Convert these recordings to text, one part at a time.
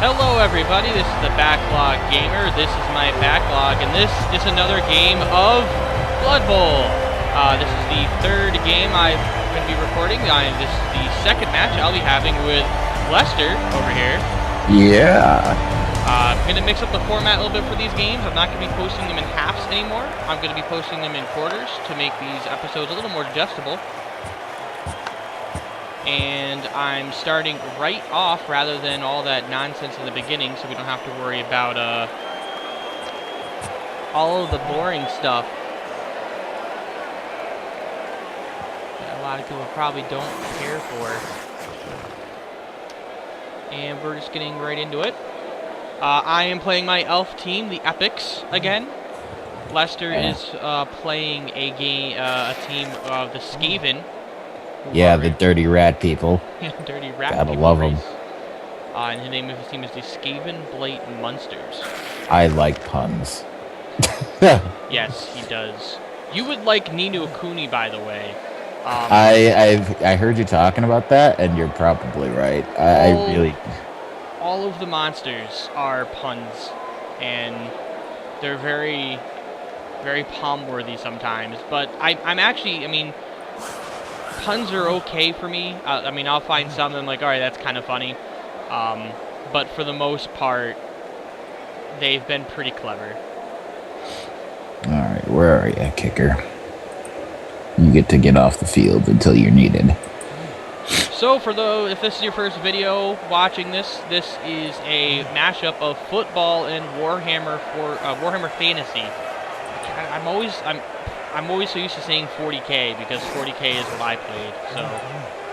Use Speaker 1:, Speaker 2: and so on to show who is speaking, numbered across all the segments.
Speaker 1: Hello everybody, this is the Backlog Gamer. This is my Backlog, and this is another game of Blood Bowl. This is the third game I'm going to be recording. This is the second match I'll be having with Lester over here.
Speaker 2: Yeah.
Speaker 1: I'm going to mix up the format a little bit for these games. I'm not going to be posting them in halves anymore. I'm going to be posting them in quarters to make these episodes a little more digestible. And I'm starting right off rather than all that nonsense in the beginning, so we don't have to worry about all of the boring stuff that a lot of people probably don't care for. And we're just getting right into it. I am playing my elf team, the Epochs, again. Lester is playing a team of the Skaven.
Speaker 2: Yeah, the dirty rat people.
Speaker 1: Yeah, dirty rat
Speaker 2: Gotta
Speaker 1: people
Speaker 2: love
Speaker 1: race.
Speaker 2: them.
Speaker 1: And the name of his team is the Skavenblight Muensters.
Speaker 2: I like puns.
Speaker 1: Yes, he does. You would like Nino Kuni, by the way.
Speaker 2: I heard you talking about that, and you're probably right. I really...
Speaker 1: All of the monsters are puns, and they're very, very palm-worthy sometimes. But I'm actually, I mean... Puns are okay for me. I mean, I'll find something like, alright, that's kind of funny. But for the most part, they've been pretty clever.
Speaker 2: Alright, where are you, kicker? You get to get off the field until you're needed.
Speaker 1: So, if this is your first video watching this, this is a mashup of football and Warhammer Fantasy. I'm always so used to saying 40K because 40K is what I played. So,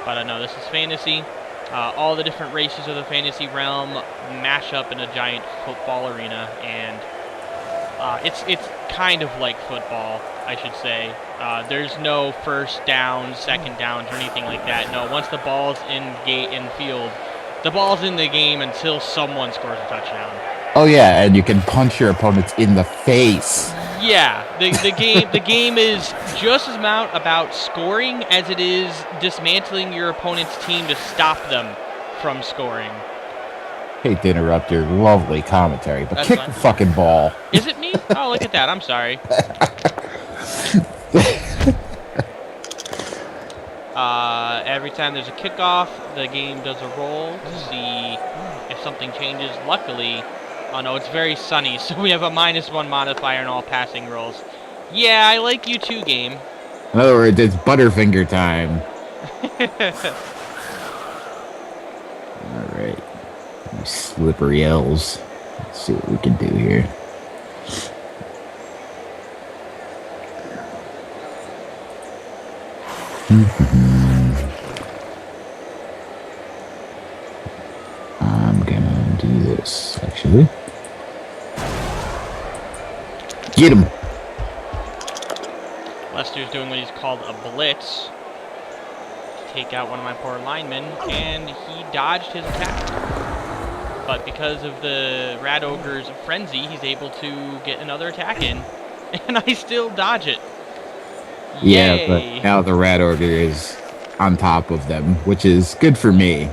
Speaker 1: but I know this is fantasy. All the different races of the fantasy realm mash up in a giant football arena, and it's kind of like football, I should say. There's no first downs, second downs, or anything like that. No, once the ball's in field, the ball's in the game until someone scores a touchdown.
Speaker 2: Oh yeah, and you can punch your opponents in the face.
Speaker 1: Yeah, the game is just as much about scoring as it is dismantling your opponent's team to stop them from scoring.
Speaker 2: Hate to interrupt your lovely commentary, but
Speaker 1: That's
Speaker 2: kick
Speaker 1: fine.
Speaker 2: the fucking ball.
Speaker 1: Is it me? Oh, look at that. I'm sorry. Every time there's a kickoff, the game does a roll to see if something changes. Luckily, oh no, it's very sunny, so we have a -1 modifier in all passing rolls. Yeah, I like you too, game.
Speaker 2: In other words, it's Butterfinger time. Alright. You slippery elves. Let's see what we can do here. I'm gonna do this, actually. Get him!
Speaker 1: Lester's doing what he's called a blitz to take out one of my poor linemen, and he dodged his attack. But because of the Rat Ogre's frenzy, he's able to get another attack in, and I still dodge it.
Speaker 2: Yeah,
Speaker 1: Yay.
Speaker 2: but now the Rat Ogre is on top of them, which is good for me.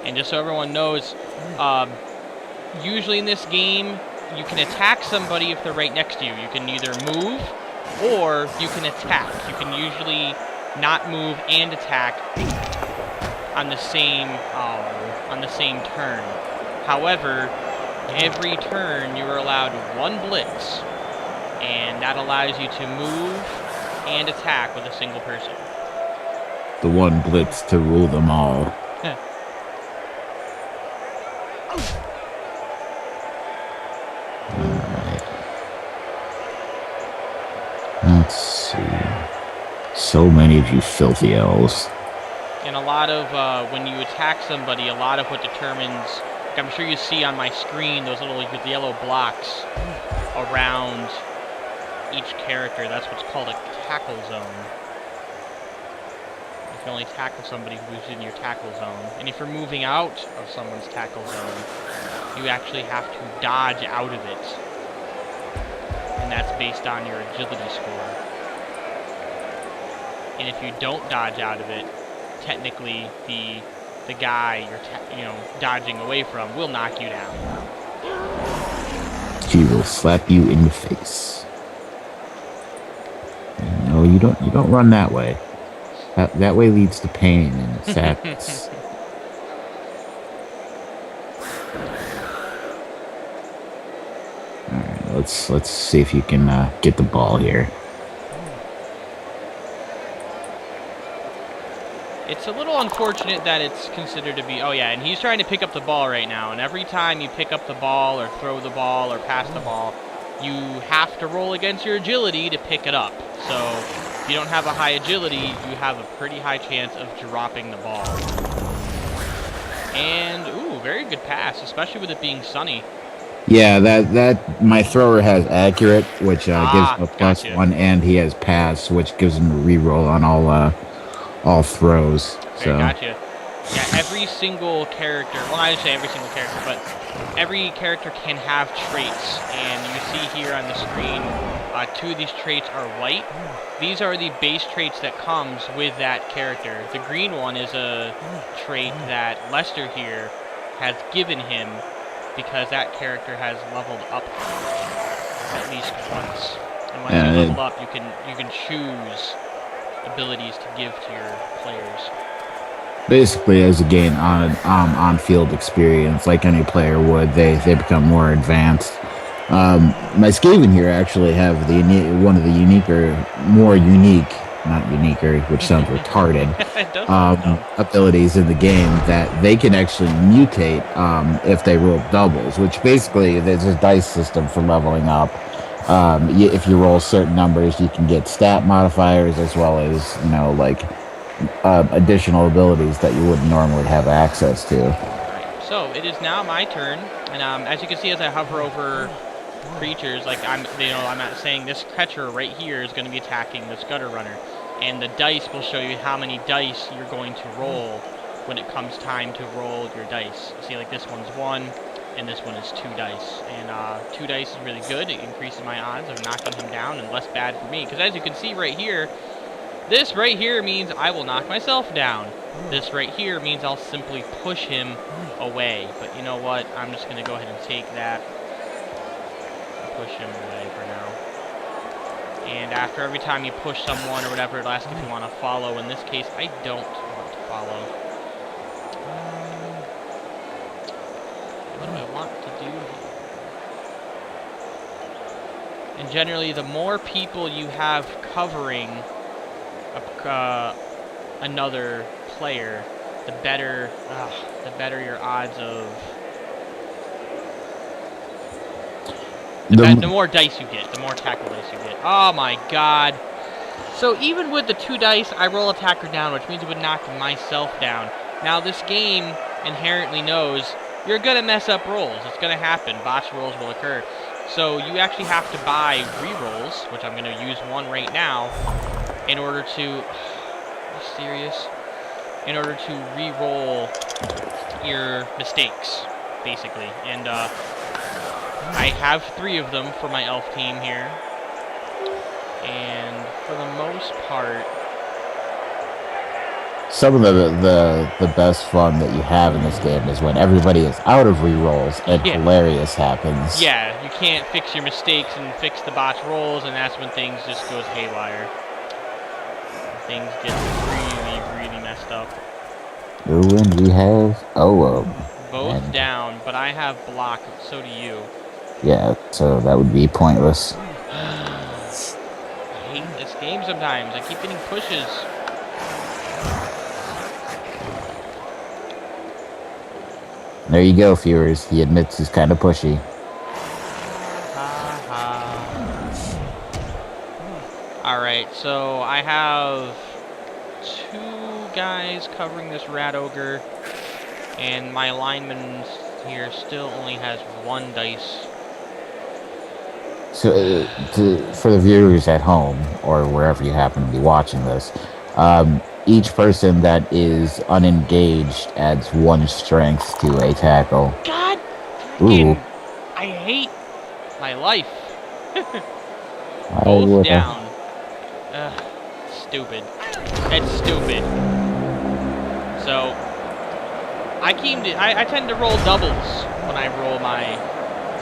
Speaker 1: And just so everyone knows, usually in this game, you can attack somebody if they're right next to you. You can either move, or you can attack. You can usually not move and attack on the same turn. However, every turn you are allowed one blitz, and that allows you to move and attack with a single person.
Speaker 2: The one blitz to rule them all. Alright. Let's see. So many of you filthy elves.
Speaker 1: And a lot of, when you attack somebody, a lot of what determines, like I'm sure you see on my screen, those little yellow blocks around each character, that's what's called a tackle zone. You can only tackle somebody who's in your tackle zone. And if you're moving out of someone's tackle zone, you actually have to dodge out of it. And that's based on your agility score. And if you don't dodge out of it, technically the the guy you're dodging away from will knock you down.
Speaker 2: She will slap you in the face. No, you don't. You don't run that way. That way leads to pain and sadness. All right, let's see if you can get the ball here.
Speaker 1: It's a little unfortunate that it's considered to be... Oh, yeah, and he's trying to pick up the ball right now. And every time you pick up the ball or throw the ball or pass the ball, you have to roll against your agility to pick it up. So if you don't have a high agility, you have a pretty high chance of dropping the ball. And, ooh, very good pass, especially with it being sunny.
Speaker 2: Yeah, that my thrower has accurate, which gives him a +1, and he has pass, which gives him a reroll on all throws. So.
Speaker 1: Gotcha. Yeah, every single character, well, I didn't say every single character, but every character can have traits, and you see here on the screen, 2 of these traits are white. These are the base traits that comes with that character. The green one is a trait that Lester here has given him because that character has leveled up at least once. And once you level up, you can choose abilities to give to your players.
Speaker 2: Basically, as you gain on-field experience, like any player would, they become more advanced. My Skaven here actually have one of the more unique, which sounds retarded, abilities in the game that they can actually mutate if they roll doubles, which basically there's a dice system for leveling up. If you roll certain numbers, you can get stat modifiers as well as, additional abilities that you wouldn't normally have access to.
Speaker 1: Right. So it is now my turn, and as you can see, as I hover over creatures, like I'm not saying this catcher right here is going to be attacking this gutter runner, and the dice will show you how many dice you're going to roll when it comes time to roll your dice. See, like this one's 1, and this one is 2 dice, and 2 dice is really good. It increases my odds of knocking him down, and less bad for me, because as you can see right here, this right here means I will knock myself down. This right here means I'll simply push him away. But you know what? I'm just going to go ahead and take that and push him away for now. And after every time you push someone or whatever, it'll ask if you want to follow. In this case, I don't want to follow. What do I want to do here? And generally, the more people you have covering another player, the better your odds of the more dice you get, the more tackle dice you get. Oh my god. So even with the 2 dice, I roll attacker down, which means it would knock myself down. Now this game inherently knows you're gonna mess up rolls. It's gonna happen. Botch rolls will occur. So you actually have to buy rerolls, which I'm gonna use one right now, in order to, are you serious? In order to re-roll your mistakes, basically. And I have 3 of them for my elf team here. And for the most part,
Speaker 2: some of the best fun that you have in this game is when everybody is out of re-rolls and hilarious happens.
Speaker 1: Yeah, you can't fix your mistakes and fix the botch rolls, and that's when things just goes haywire. Things get really, really messed up.
Speaker 2: Oh, and we have
Speaker 1: both down, but I have block, so do you.
Speaker 2: Yeah, so that would be pointless.
Speaker 1: I hate this game sometimes. I keep getting pushes.
Speaker 2: There you go, viewers. He admits he's kind of pushy.
Speaker 1: Alright, so I have 2 guys covering this rat ogre, and my lineman here still only has 1 dice.
Speaker 2: So, for the viewers at home, or wherever you happen to be watching this, each person that is unengaged adds 1 strength to a tackle.
Speaker 1: God!
Speaker 2: Ooh.
Speaker 1: I hate my life. Both down. Stupid. It's stupid. So, I tend to roll doubles when I roll my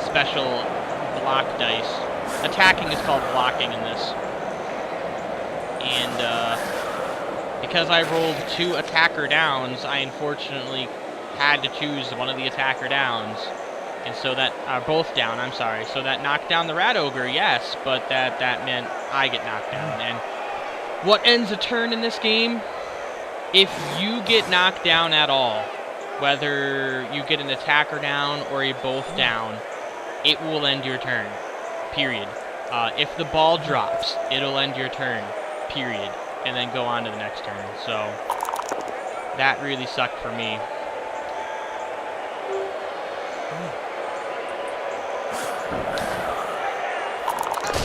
Speaker 1: special block dice. Attacking is called blocking in this. And because I rolled 2 attacker downs, I unfortunately had to choose one of the attacker downs. And so that, both down, I'm sorry. So that knocked down the Rat Ogre, yes, but that meant I get knocked down. And what ends a turn in this game? If you get knocked down at all, whether you get an attacker down or a both down, it will end your turn, period. If the ball drops, it'll end your turn, period, and then go on to the next turn. So that really sucked for me.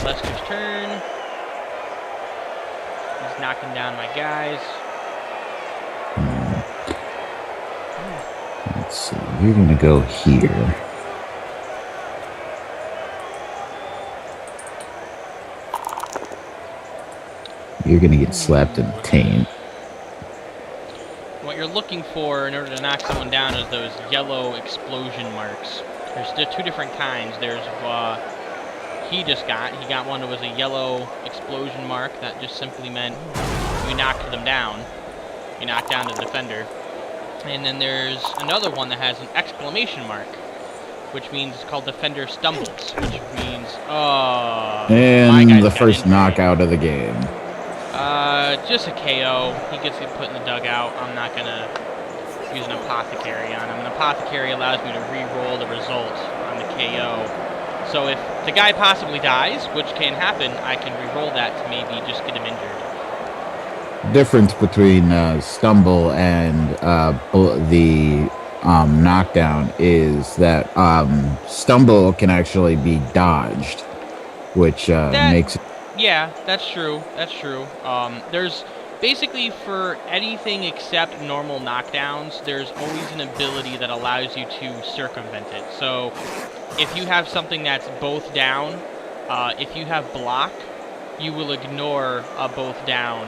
Speaker 1: Lester's turn. He's knocking down my guys.
Speaker 2: Let's see. You're gonna go here. You're gonna get slapped in the taint.
Speaker 1: What you're looking for in order to knock someone down is those yellow explosion marks. There's 2 different kinds. There's he got one that was a yellow explosion mark. That just simply meant you knocked them down. You knocked down the defender. And then there's another one that has an exclamation mark, which means it's called Defender Stumbles, which means,
Speaker 2: and the first knockout of the game.
Speaker 1: Just a KO. He gets put in the dugout. I'm not gonna use an apothecary on him. An apothecary allows me to re-roll the result on the KO. So if the guy possibly dies, which can happen, I can re-roll that to maybe just get him injured.
Speaker 2: Difference between stumble and the knockdown is that stumble can actually be dodged, which makes it.
Speaker 1: Yeah, that's true. That's true. There's basically for anything except normal knockdowns, there's always an ability that allows you to circumvent it. So if you have something that's both down, if you have block, you will ignore a both down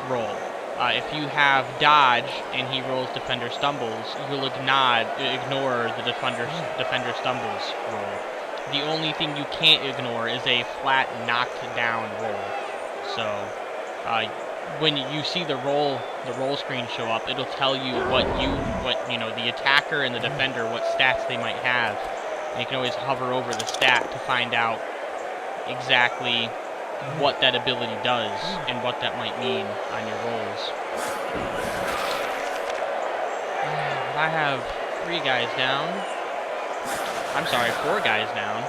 Speaker 1: roll. If you have dodge and he rolls defender stumbles, you'll ignore the defender stumbles roll. The only thing you can't ignore is a flat knocked down roll. So when you see the roll screen show up, it'll tell you what the attacker and the defender, what stats they might have. And you can always hover over the stat to find out exactly what that ability does and what that might mean on your rolls. I have 3 guys down. I'm sorry, 4 guys down.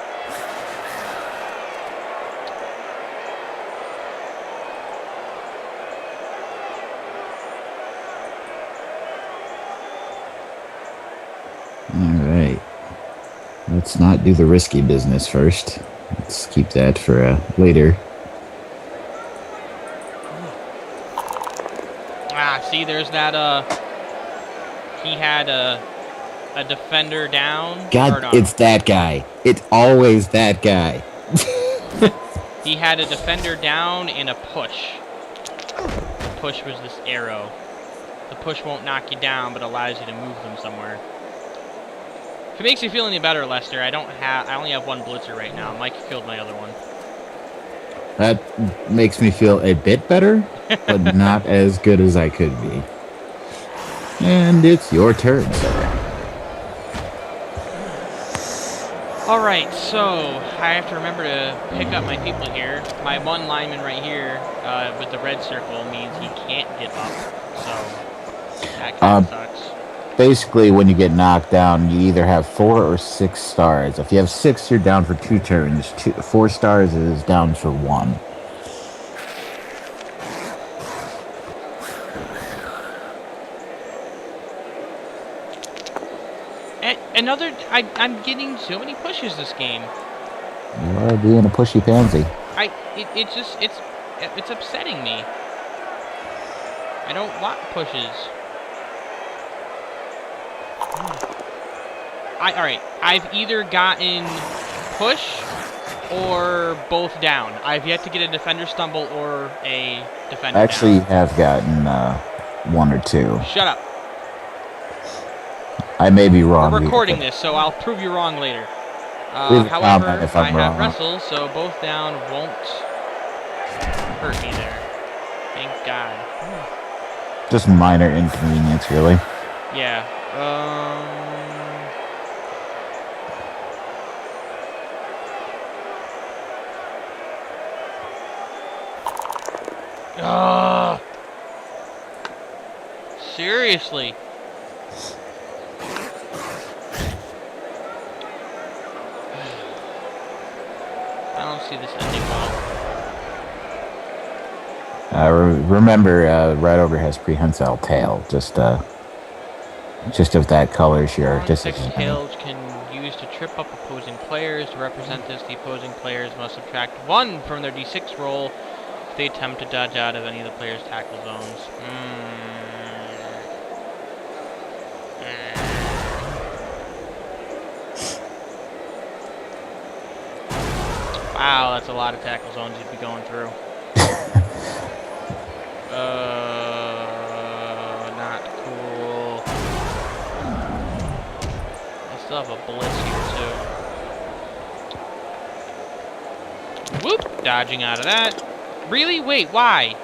Speaker 2: All right. Let's not do the risky business first. Let's keep that for later.
Speaker 1: See, there's that, he had a defender down.
Speaker 2: God, it's that guy. It's always that guy.
Speaker 1: He had a defender down and a push. The push was this arrow. The push won't knock you down, but allows you to move them somewhere. If it makes you feel any better, Lester, I only have 1 blitzer right now. Mike killed my other one.
Speaker 2: That makes me feel a bit better, but not as good as I could be. And it's your turn, sir.
Speaker 1: Alright, so I have to remember to pick up my people here. My 1 lineman right here with the red circle means he can't get up, so that kind of sucks.
Speaker 2: Basically, when you get knocked down, you either have 4 or 6 stars. If you have 6, you're down for 2 turns. 4 stars is down for 1.
Speaker 1: I'm getting so many pushes this game.
Speaker 2: You are being a pushy pansy.
Speaker 1: It's upsetting me. I don't want pushes. Alright, I've either gotten push or both down. I've yet to get a defender stumble or a defender
Speaker 2: Actually,
Speaker 1: down.
Speaker 2: you have gotten 1 or 2.
Speaker 1: Shut up.
Speaker 2: I may be wrong.
Speaker 1: We're recording this, so I'll prove you wrong later.
Speaker 2: Leave a
Speaker 1: However,
Speaker 2: comment if
Speaker 1: I
Speaker 2: I'm
Speaker 1: have
Speaker 2: wrong.
Speaker 1: wrestle, so both down won't hurt me there. Thank God.
Speaker 2: Just minor inconvenience, really.
Speaker 1: Yeah. Seriously. I don't see this ending well.
Speaker 2: Remember, Red Ogre has prehensile tail. Just if that colors your
Speaker 1: Fixed tail can use to trip up opposing players. To represent this, the opposing players must subtract 1 from their d6 roll if they attempt to dodge out of any of the player's tackle zones. Wow, that's a lot of tackle zones you'd be going through. Not cool. I still have a blitz here too. Whoop! Dodging out of that. Really? Wait, why?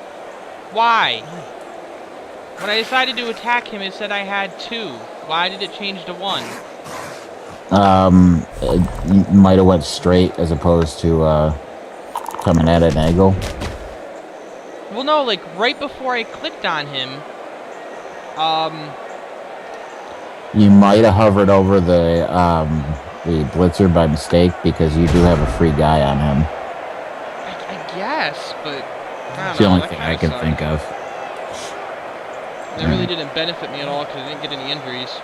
Speaker 1: Why? When I decided to attack him, it said I had 2. Why did it change to 1?
Speaker 2: It might have went straight as opposed to coming at an angle.
Speaker 1: Well, no, like right before I clicked on him,
Speaker 2: you might have hovered over the blitzer by mistake because you do have a free guy on him.
Speaker 1: I guess, but
Speaker 2: It's the only thing I can think of.
Speaker 1: It really didn't benefit me at all because I didn't get any injuries.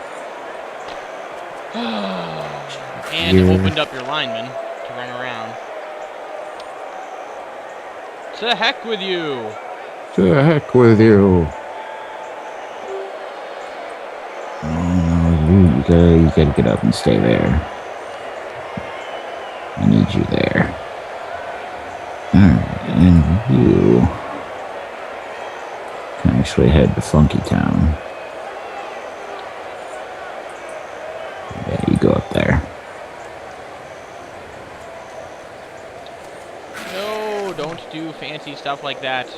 Speaker 1: And it opened up your lineman to run around. To heck with you!
Speaker 2: To heck with you! You gotta get up and stay there. I need you there. Alright, and you can actually head to Funky Town. Yeah, you go up there.
Speaker 1: No, don't do fancy stuff like that.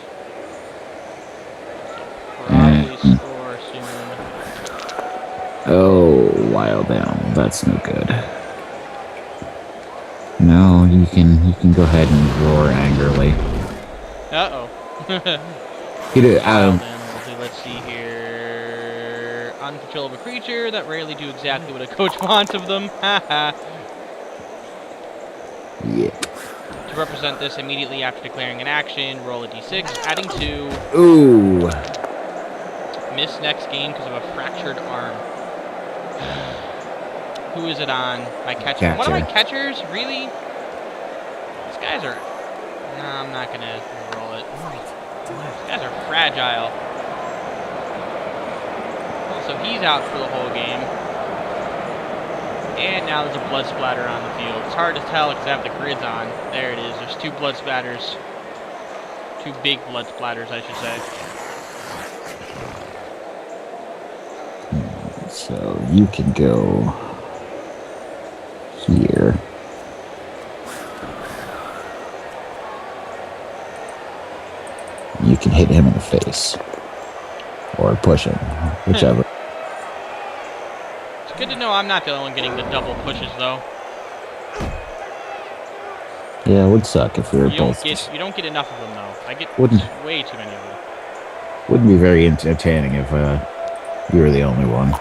Speaker 1: Probably score soon.
Speaker 2: Oh, Wild Elm. That's no good. No, you can go ahead and roar angrily.
Speaker 1: Uh-oh. Let's see here. Uncontrollable creature that rarely do exactly what a coach wants of them. Haha.
Speaker 2: Yeah.
Speaker 1: To represent this, immediately after declaring an action, roll a d6, adding 2.
Speaker 2: Ooh.
Speaker 1: Miss next game because of a fractured arm. Who is it on? My catcher. One of my catchers? Really? These guys are... No, I'm not going to roll it. These guys are fragile. So he's out for the whole game. And now there's a blood splatter on the field. It's hard to tell because I have the grids on. There it is. There's 2 blood splatters. 2 big blood splatters, I should say.
Speaker 2: So you can go here. You can hit him in the face. Or push him. Whichever.
Speaker 1: It's good to know I'm not the only one getting the double pushes, though.
Speaker 2: Yeah, it would suck if we were both.
Speaker 1: You don't get enough of them, though. I get way too many of them.
Speaker 2: Wouldn't be very entertaining if you were the only one.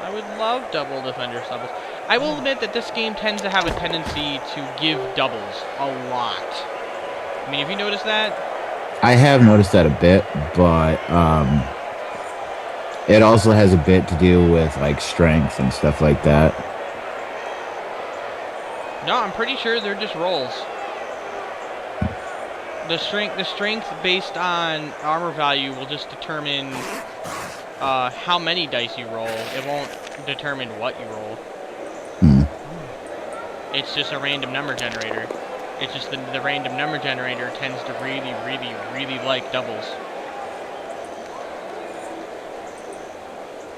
Speaker 1: I would love double defender doubles. I will admit that this game tends to have a tendency to give doubles a lot. I mean, have you noticed that?
Speaker 2: I have noticed that a bit, but it also has a bit to do with like strength and stuff like that.
Speaker 1: No, I'm pretty sure they're just rolls. The strength based on armor value will just determine how many dice you roll. It won't determine what you roll. It's just a random number generator. It's just the random number generator tends to really, really, really like doubles.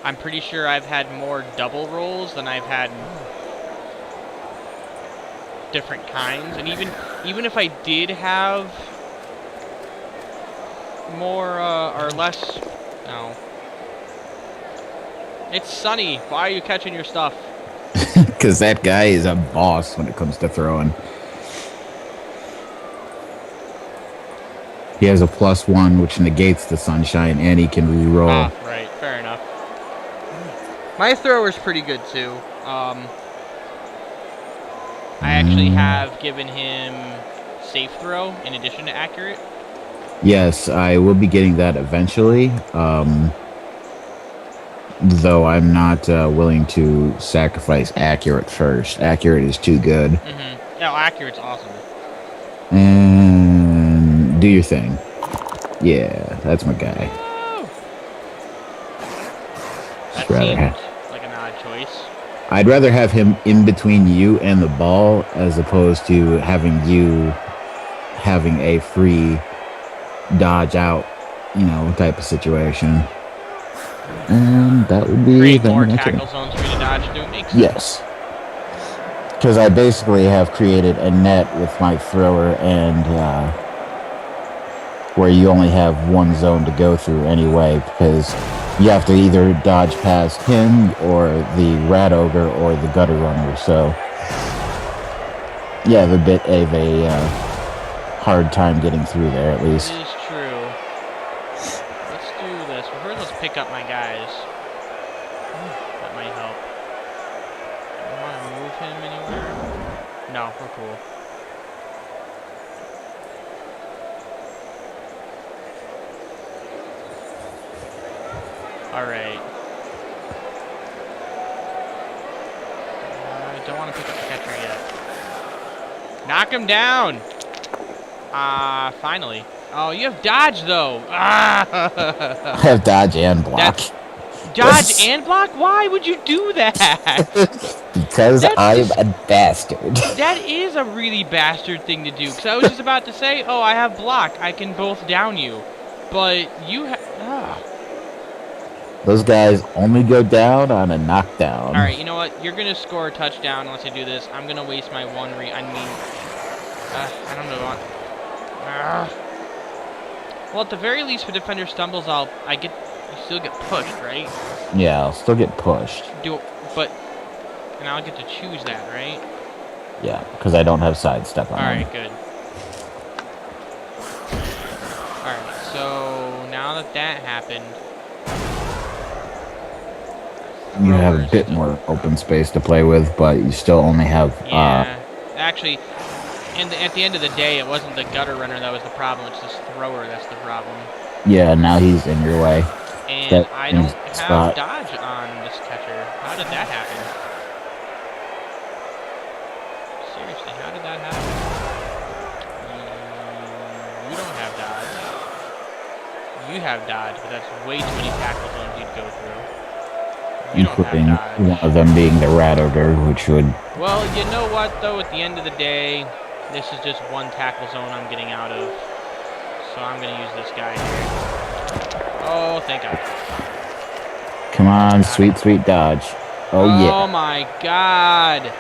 Speaker 1: I'm pretty sure I've had more double rolls than I've had different kinds. And even if I did have more or less, no. It's Sunny. Why are you catching your stuff?
Speaker 2: Because that guy is a boss when it comes to throwing. He has a +1, which negates the sunshine, and he can re-roll.
Speaker 1: Ah, right. Fair enough. My thrower's pretty good, too. I actually have given him safe throw in addition to accurate.
Speaker 2: Yes, I will be getting that eventually. Though I'm not willing to sacrifice accurate first. Accurate is too good.
Speaker 1: Mm-hmm. No, accurate's awesome.
Speaker 2: And do your thing. Yeah, that's my guy.
Speaker 1: That seemed like an odd choice.
Speaker 2: I'd rather have him in between you and the ball as opposed to having you having a free dodge out, type of situation. And that would be
Speaker 1: create more tackle zones for you to dodge. Do it makes sense.
Speaker 2: Yes. Because I basically have created a net with my thrower and where you only have one zone to go through anyway, because you have to either dodge past him or the rat ogre or the gutter runner. So you have a bit of a hard time getting through there, at least.
Speaker 1: It is true. Let's do this. Well, first, let's pick up my guys. That might help. Do I want to move him anywhere? No, we're cool. Alright. I don't want to pick up the catcher yet. Knock him down! Finally. Oh, you have dodge, though.
Speaker 2: I have dodge and block.
Speaker 1: Dodge and block? Why would you do that?
Speaker 2: Because I'm a bastard.
Speaker 1: That is a really bastard thing to do. Because I was just about to say, oh, I have block. I can both down you. But you have...
Speaker 2: Those guys only go down on a knockdown.
Speaker 1: Alright, you know what? You're going to score a touchdown unless I do this. I'm going to waste my one I don't know. Well, at the very least, for defender stumbles, you still get pushed, right?
Speaker 2: Yeah, I'll still get pushed.
Speaker 1: And I'll get to choose that, right?
Speaker 2: Yeah, because I don't have sidestep on.
Speaker 1: Alright, good. Alright, so now that happened,
Speaker 2: you have a bit more open space to play with, but you still only have...
Speaker 1: Yeah, actually, at the end of the day, it wasn't the gutter runner that was the problem, it's this thrower that's the problem.
Speaker 2: Yeah, now he's in your way.
Speaker 1: And I don't have dodge on this catcher. How did that happen? Seriously, how did that happen? You don't have dodge. You have dodge, but that's way too many tackle zones you'd go through.
Speaker 2: Including one of them being the rat ogre, which would...
Speaker 1: Well, you know what, though? At the end of the day, this is just one tackle zone I'm getting out of. So I'm going to use this guy here. Oh, thank God.
Speaker 2: Come on, sweet, sweet dodge. Oh, yeah.
Speaker 1: Oh, my God.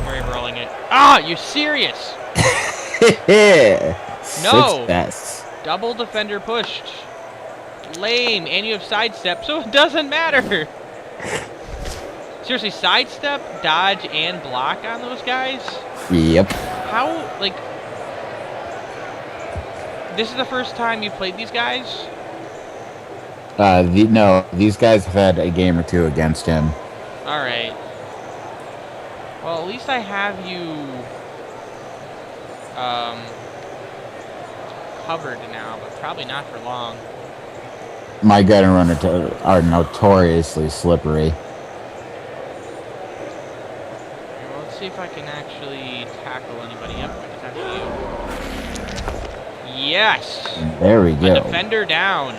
Speaker 1: We're rolling it. Ah, you're serious? No.
Speaker 2: Success.
Speaker 1: Double defender pushed. Lame. And you have sidestep, so it doesn't matter. Seriously, sidestep, dodge, and block on those guys?
Speaker 2: Yep.
Speaker 1: How, this is the first time you played these guys?
Speaker 2: No, these guys have had a game or two against him.
Speaker 1: Alright. Well, at least I have you, covered now, but probably not for long.
Speaker 2: My gutter runners are notoriously slippery.
Speaker 1: Well, let's see if I can actually tackle anybody. Yep, I can tackle you. Yes!
Speaker 2: There we go.
Speaker 1: A defender down.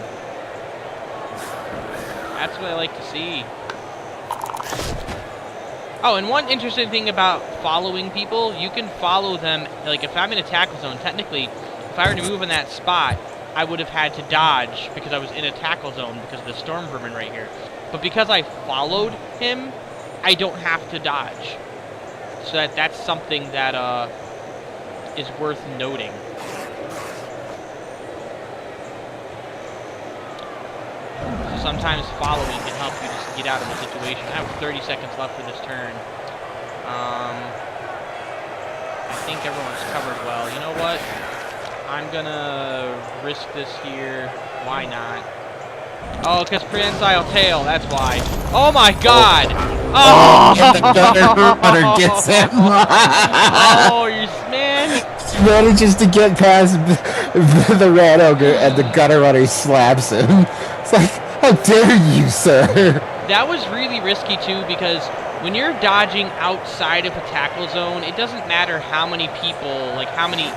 Speaker 1: That's what I like to see. Oh, and one interesting thing about following people, you can follow them, if I'm in a tackle zone, technically, if I were to move in that spot, I would have had to dodge because I was in a tackle zone because of the storm vermin right here. But because I followed him, I don't have to dodge. So that's something that is worth noting. So sometimes following can help you just get out of a situation. I have 30 seconds left for this turn. I think everyone's covered well. You know what? I'm gonna risk this here. Why not? Oh, because prehensile tail, that's why. Oh my god! Oh!
Speaker 2: The gutter runner gets him.
Speaker 1: Oh, man.
Speaker 2: He manages to get past the rat ogre, and the gutter runner slaps him. It's like, how dare you, sir?
Speaker 1: That was really risky, too, because when you're dodging outside of a tackle zone, it doesn't matter how many people, like how many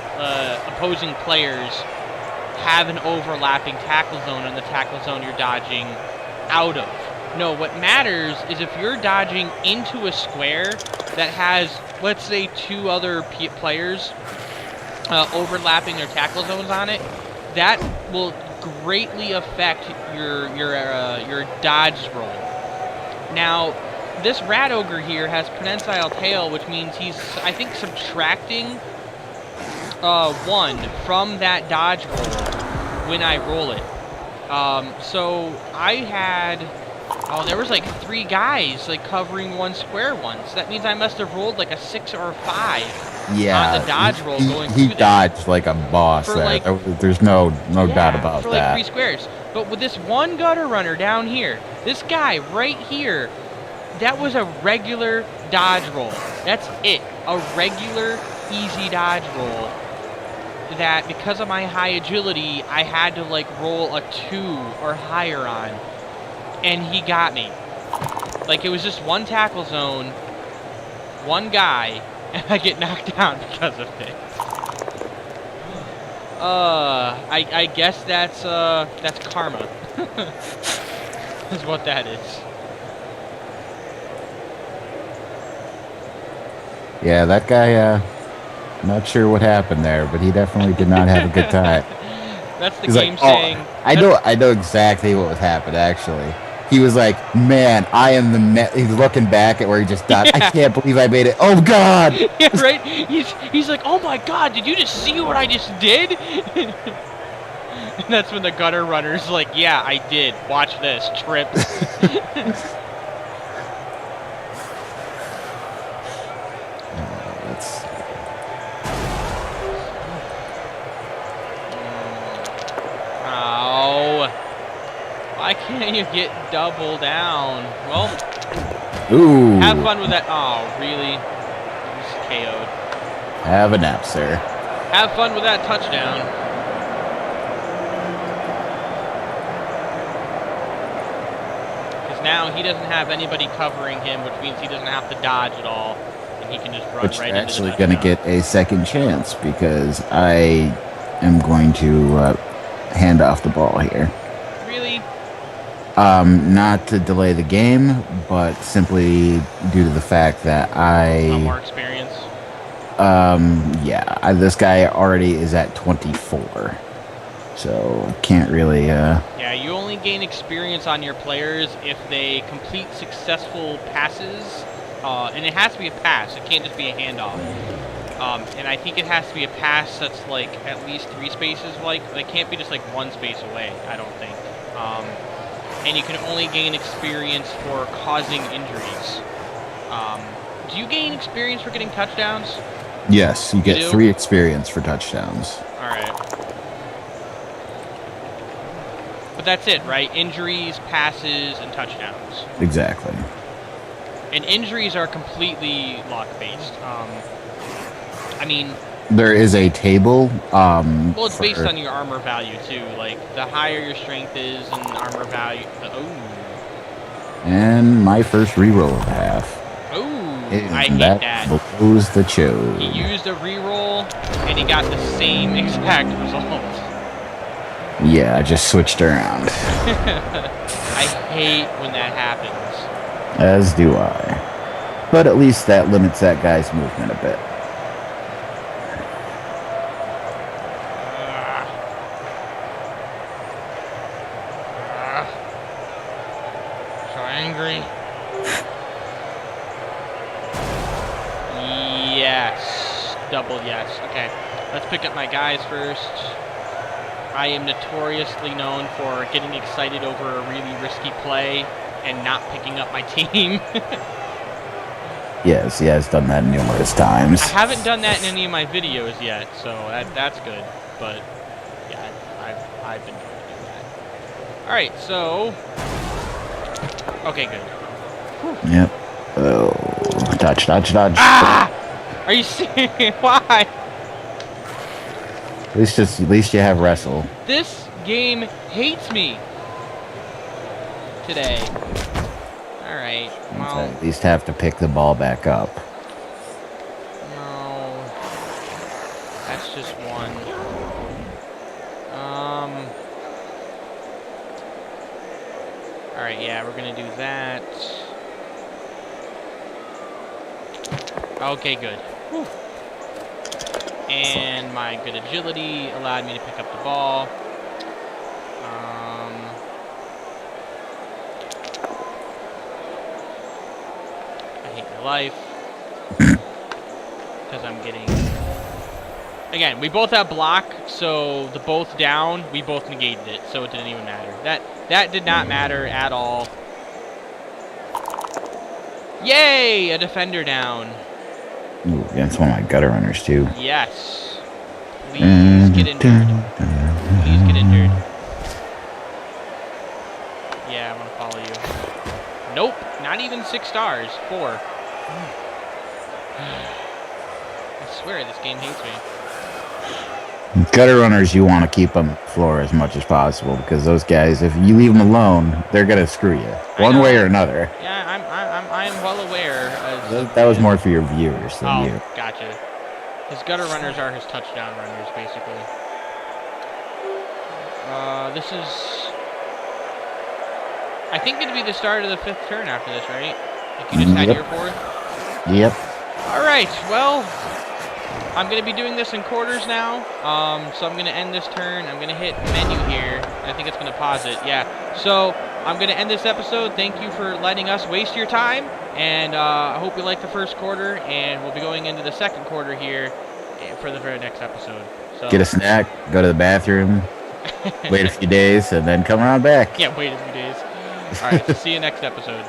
Speaker 1: opposing players have an overlapping tackle zone in the tackle zone you're dodging out of. No, what matters is if you're dodging into a square that has, let's say, 2 other players overlapping their tackle zones on it, that will greatly affect your dodge roll. Now, this rat ogre here has prehensile tail, which means he's, I think, subtracting 1 from that dodge roll when I roll it. So I had, there was like 3 guys like covering 1 square once. That means I must have rolled like a 6 or a 5 on the dodge roll going through
Speaker 2: He dodged like a boss there.
Speaker 1: Like,
Speaker 2: there's no doubt about
Speaker 1: for
Speaker 2: that.
Speaker 1: Like 3 squares. But with this one gutter runner down here, this guy right here, that was a regular dodge roll. That's it. A regular, easy dodge roll. That because of my high agility, I had to like roll a 2 or higher on. And he got me. Like, it was just 1 tackle zone, 1 guy, and I get knocked down because of it. I guess that's karma. Is what that is.
Speaker 2: Yeah, that guy, not sure what happened there, but he definitely did not have a good time.
Speaker 1: That's the game saying...
Speaker 2: I know exactly what was happening, actually. He was like, man, I am the he's looking back at where he just died. Yeah. I can't believe I made it. Oh, God!
Speaker 1: Yeah, right? He's like, oh, my God, did you just see what I just did? And that's when the gutter runner's like, yeah, I did. Watch this. Trip. Why can't you get double down? Well,
Speaker 2: ooh.
Speaker 1: Have fun with that. Oh, really? He's KO'd.
Speaker 2: Have a nap, sir.
Speaker 1: Have fun with that touchdown. Because now he doesn't have anybody covering him, which means he doesn't have to dodge at all. And he can just run right into the touchdown.
Speaker 2: Which actually going to get a second chance because I am going to hand off the ball here. Not to delay the game, but simply due to the fact that
Speaker 1: more experience.
Speaker 2: Yeah, this guy already is at 24, so can't really.
Speaker 1: Yeah, you only gain experience on your players if they complete successful passes, and it has to be a pass. It can't just be a handoff. And I think it has to be a pass that's like at least 3 spaces. Like, it can't be just like 1 space away. I don't think. And you can only gain experience for causing injuries. Do you gain experience for getting touchdowns?
Speaker 2: Yes, you get 3 experience for touchdowns.
Speaker 1: All right. But that's it, right? Injuries, passes, and touchdowns.
Speaker 2: Exactly.
Speaker 1: And injuries are completely luck-based. I mean...
Speaker 2: There is a table.
Speaker 1: Well, it's based on your armor value, too. Like, the higher your strength is and armor value...
Speaker 2: And my first reroll of half.
Speaker 1: I hate that.
Speaker 2: Blows the chode.
Speaker 1: He used a reroll, and he got the same exact result.
Speaker 2: Yeah, I just switched around.
Speaker 1: I hate when that happens.
Speaker 2: As do I. But at least that limits that guy's movement a bit.
Speaker 1: hungry. Yes. Double yes. Okay. Let's pick up my guys first. I am notoriously known for getting excited over a really risky play and not picking up my team.
Speaker 2: Yes, he has done that numerous times.
Speaker 1: I haven't done that in any of my videos yet, so that's good. But yeah, I've been trying to do that. All right, so okay, good. Whew.
Speaker 2: Yep. Oh, dodge.
Speaker 1: Ah! Are you serious? Why?
Speaker 2: At least you have wrestle.
Speaker 1: This game hates me today. All right. Well,
Speaker 2: At least have to pick the ball back up.
Speaker 1: no. That's just one. All right. Yeah, we're gonna do that. Okay, good. Whew. And my good agility allowed me to pick up the ball. I hate my life. Because I'm getting... Again, we both have block, so the both down, we both negated it, so it didn't even matter. That did not matter at all. Yay! A defender down.
Speaker 2: Ooh, against one of my gutter runners, too.
Speaker 1: Yes. Please get injured. Please get injured. Yeah, I want to follow you. Nope, not even 6 stars. 4. I swear this game hates me.
Speaker 2: Gutter runners, you want to keep on the floor as much as possible because those guys, if you leave them alone, they're gonna screw you one way or another.
Speaker 1: Yeah, I am well aware.
Speaker 2: That was more for your viewers than you.
Speaker 1: Gotcha. His gutter runners are his touchdown runners, basically. This is, I think, it'd be the start of the 5th turn after this, right? Like you just had your 4th.
Speaker 2: Yep.
Speaker 1: All right. Well, I'm gonna be doing this in quarters now. So I'm gonna end this turn. I'm gonna hit menu here. I think it's gonna pause it. Yeah. So I'm gonna end this episode. Thank you for letting us waste your time, and I hope you liked the first quarter. And we'll be going into the second quarter here for the very next episode. So
Speaker 2: Get a snack, go to the bathroom, wait a few days, and then come around back.
Speaker 1: Yeah, wait a few days. All right. See you next episode.